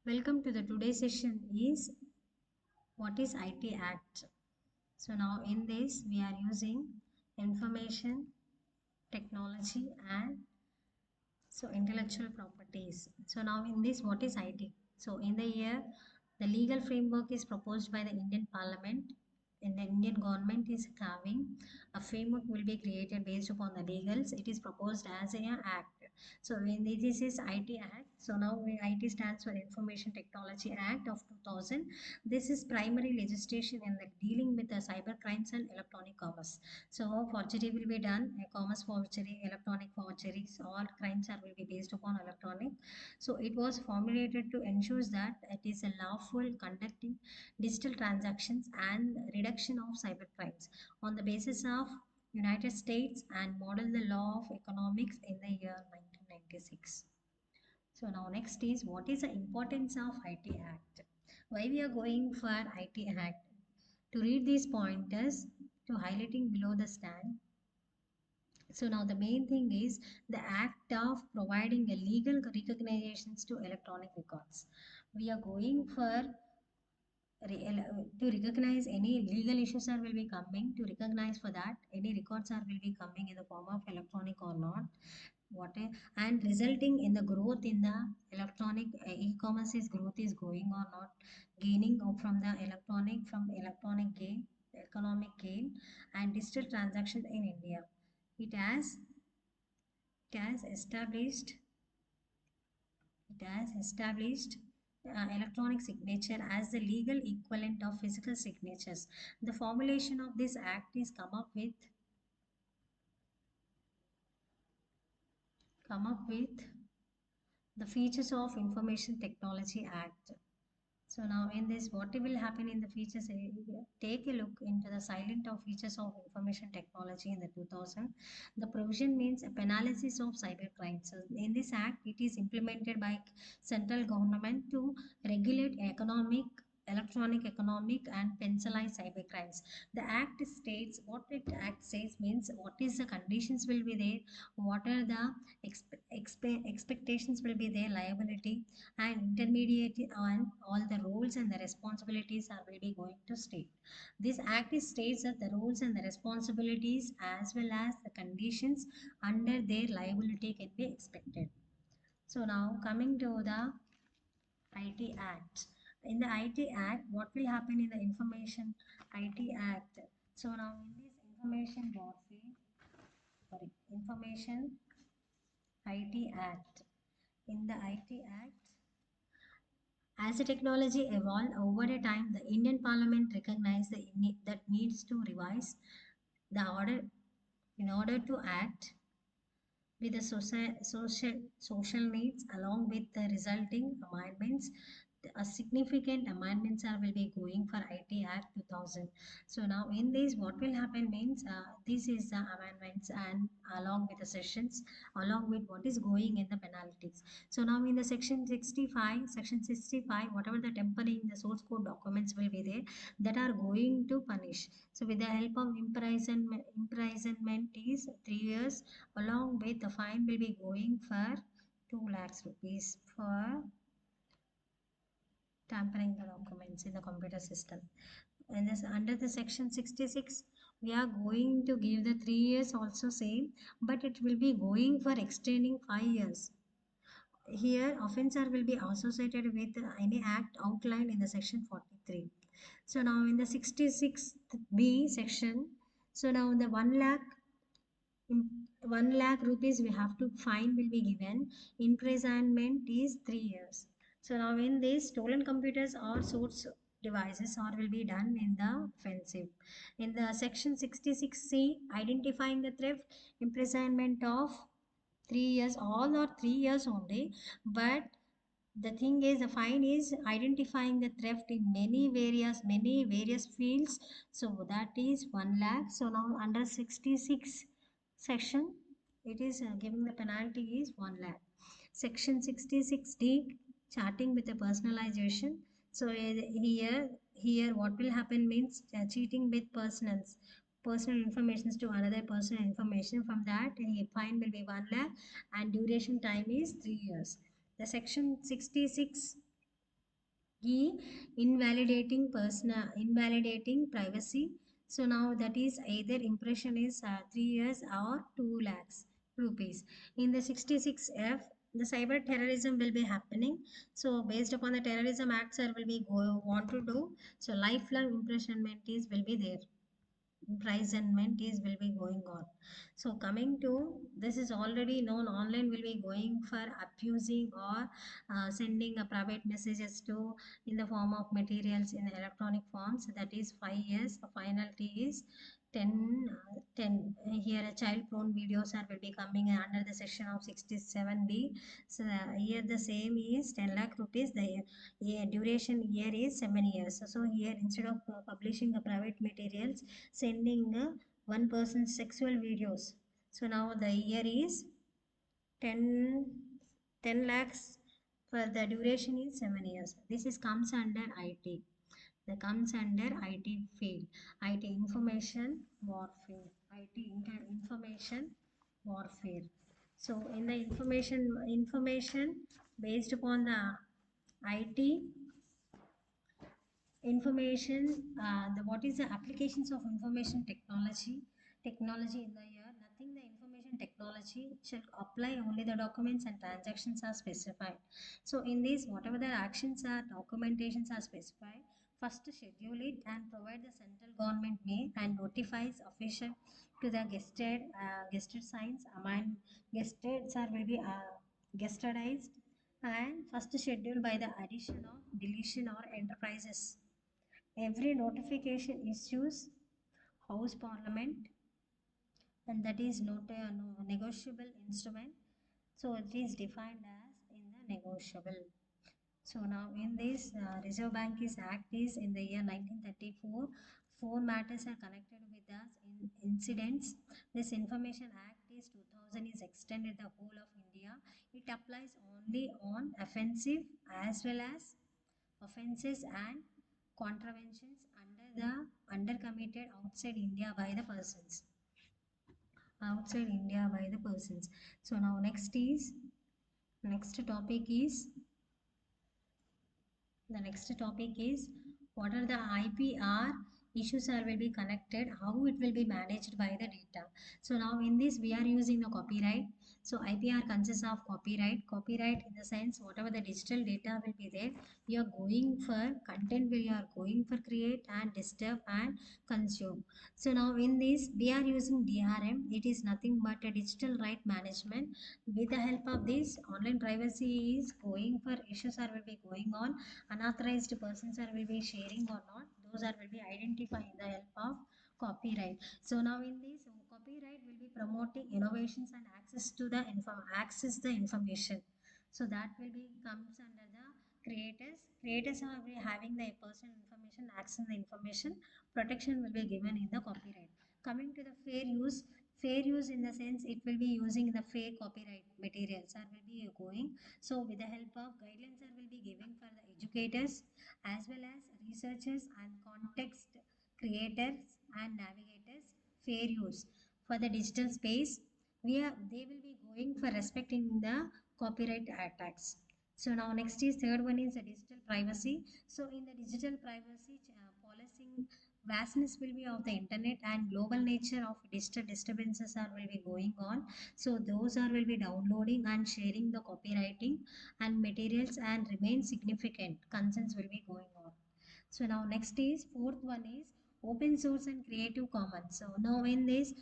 Welcome to the today's session is what is IT Act. So now in this we are using information technology and intellectual properties. So now in this what is IT? So in the year the legal framework is proposed by the Indian Parliament and the Indian government is having a framework will be created based upon the legals. It is proposed as an act. So when this is IT Act, so now IT stands for Information Technology Act of 2000. This is primary legislation in the dealing with the cyber crimes and electronic commerce. So forgery will be done, commerce forgery, electronic forgeries, all crimes are will be based upon electronic. So it was formulated to ensure that it is a lawful conducting digital transactions and reduction of cyber crimes on the basis of United States and model the law of economics in the year 1996. So now next is what is the importance of IT Act? Why we are going for IT Act? To read these pointers to highlighting below the stand. So now the main thing is the act of providing a legal recognitions to electronic records. We are going for to recognize any legal issues are will be coming to recognize for that any records are will be coming in the form of electronic or not what and resulting in the growth in the electronic e-commerce is growth is going or not gaining from the electronic gain economic gain and digital transaction in India. It has it has established it has established electronic signature as the legal equivalent of physical signatures. The formulation of this act is come up with the features of Information Technology Act. So now in this, what will happen in the features? Take a look into the silent of features of information technology in the 2000. The provision means a penalties of cyber crimes. So in this act, it is implemented by central government to regulate electronic economic and penalize cyber crimes. The act states what it act says means what is the conditions will be there, what are the expectations will be there, liability and intermediate on all the roles and the responsibilities are really going to state. This act states that the roles and the responsibilities as well as the conditions under their liability can be expected. So now coming to the IT Act. In the IT Act, what will happen in the Information IT Act? So now in this Information IT Act. In the IT Act, as the technology evolved over a time, the Indian Parliament recognized that needs to revise the order in order to act with the social needs along with the resulting amendments. A significant amendments are will be going for IT Act 2000. So now in this what will happen means this is the amendments and along with the sessions along with what is going in the penalties. So now in the section 65 whatever the tempering the source code documents will be there that are going to punish. So with the help of imprisonment is 3 years along with the fine will be going for 2 lakhs rupees for tampering the documents in the computer system. And this under the section 66 we are going to give the 3 years also same, but it will be going for extending 5 years. Here offencer will be associated with any act outlined in the section 43. So now in the 66b section, so now the 1 lakh 1 lakh rupees we have to fine will be given. Imprisonment is 3 years. So now in this stolen computers or source devices or will be done in the offensive. In the section 66C, identifying the theft, imprisonment of 3 years, all or 3 years only. But the thing is the fine is identifying the theft in many various fields. So that is 1 lakh. So now under 66 section it is giving the penalty is 1 lakh. Section 66D charting with the personalization. So here what will happen means cheating with personal information to another personal information. From that a fine will be 1 lakh and duration time is 3 years. The section 66 E. Invalidating privacy. So now that is either impression is 3 years or 2 lakhs rupees. In the 66F, the cyber terrorism will be happening. So based upon the terrorism acts are will be want to do. So lifelong imprisonment is will be there, imprisonment is will be going on. So coming to this is already known, online will be going for abusing or sending a private messages to in the form of materials in electronic forms, that is 5 years. The penalty is 10 here a child prone videos are will be coming under the section of 67B. So here the same is 10 lakh rupees. The duration here is 7 years. So here instead of publishing the private materials, sending one person's sexual videos. So now the year is 10, 10 lakhs for the duration is 7 years. This is comes under IT. That comes under IT field. IT information warfare. Information warfare. So in the information based upon the IT information, the what is the applications of information technology in the year, nothing the information technology shall apply, only the documents and transactions are specified. So in this whatever the actions are documentations are specified, first schedule it and provide the central government may and notifies official to the guested signs among guested are will be guestedized and first scheduled by the addition of deletion or enterprises. Every notification issues House Parliament, and that is not a negotiable instrument. So it is defined as in the negotiable. So now in this Reserve Bank is Act is in the year 1934. Four matters are connected with us in incidents. This Information Act is 2000 is extended the whole of India. It applies only on offensive as well as offences and contraventions under committed outside India by the persons. Outside India by the persons. So now next topic is the next topic is what are the IPR issues are will be connected, how it will be managed by the data. So now in this we are using the copyright. So IPR consists of copyright. Copyright in the sense whatever the digital data will be there, you are going for content will you are going for create and disturb and consume. So now in this we are using DRM. It is nothing but a digital right management. With the help of this online privacy is going for issues are will be going on, unauthorized persons are will be sharing or not, those are will be identifying the help of copyright. So now in this copyright will be promoting innovations and access the information. So that will be comes under the creators are will having the personal information, access the information, protection will be given in the copyright. Coming to the fair use in the sense it will be using the fair copyright materials are will be going. So with the help of guidelines are will be given for the educators as well as researchers and context creators and navigators. Fair use for the digital space, they will be going for respecting the copyright attacks. So now next is third one is the digital privacy. So in the digital privacy policing, vastness will be of the internet and global nature of digital disturbances are will be going on. So those are will be downloading and sharing the copywriting and materials and remain significant concerns will be going on. So now next is fourth one is open source and creative commons. So now in this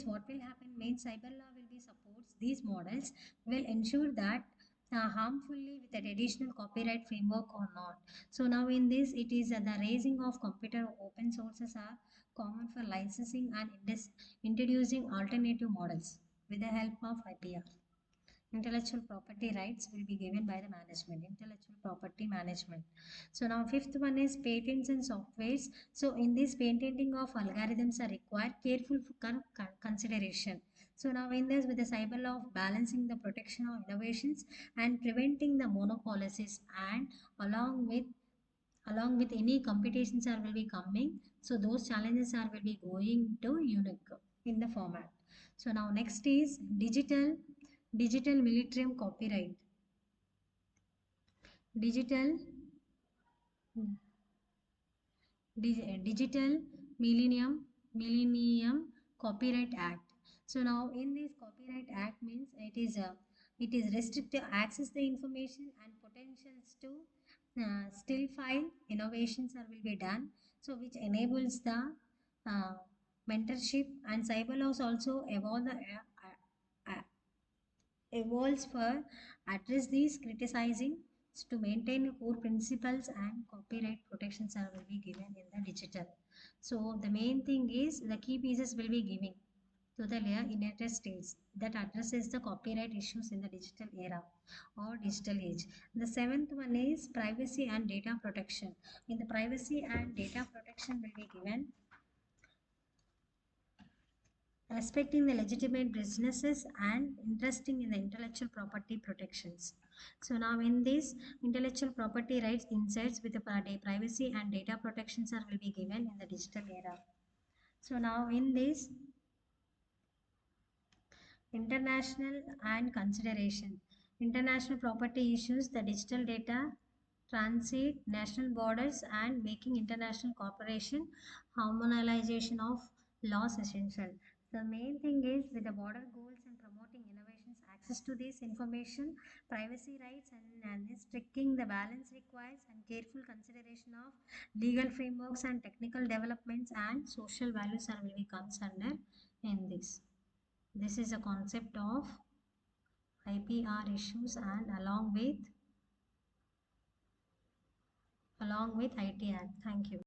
what will happen means cyber law will be supports these models, will ensure that harmfully with the traditional copyright framework or not. So now in this it is the raising of computer open sources are common for licensing and introducing alternative models with the help of IPR. Intellectual property rights will be given by the management, intellectual property management. So now fifth one is patents and softwares. So in this patenting of algorithms are required careful consideration. So now in this with the cyber law of balancing the protection of innovations and preventing the monopolies, and along with any competitions are will be coming, so those challenges are will be going to unique in the format. So now next is digital militarium copyright. Digital Digital Millennium Copyright Act. So now in this Copyright Act means it is restrict to access the information and potentials to still file innovations are will be done. So which enables the uh, mentorship, and cyber laws also evolves for address these criticizing to maintain core principles, and copyright protections are will be given in the digital. So the main thing is the key pieces will be giving to the United States that addresses the copyright issues in the digital era or digital age. The seventh one is privacy and data protection. In the privacy and data protection will be given respecting the legitimate businesses and interesting in the intellectual property protections. So now in this intellectual property rights insights with the privacy and data protections are will be given in the digital era. So now in this international and consideration. International property issues, the digital data, transit, national borders, and making international cooperation, harmonization of laws essential. The main thing is with the border goals and promoting innovations, access to this information, privacy rights, and striking the balance requires and careful consideration of legal frameworks and technical developments and social values are will be comes under in this. This is a concept of IPR issues and along with IT Act. Thank you.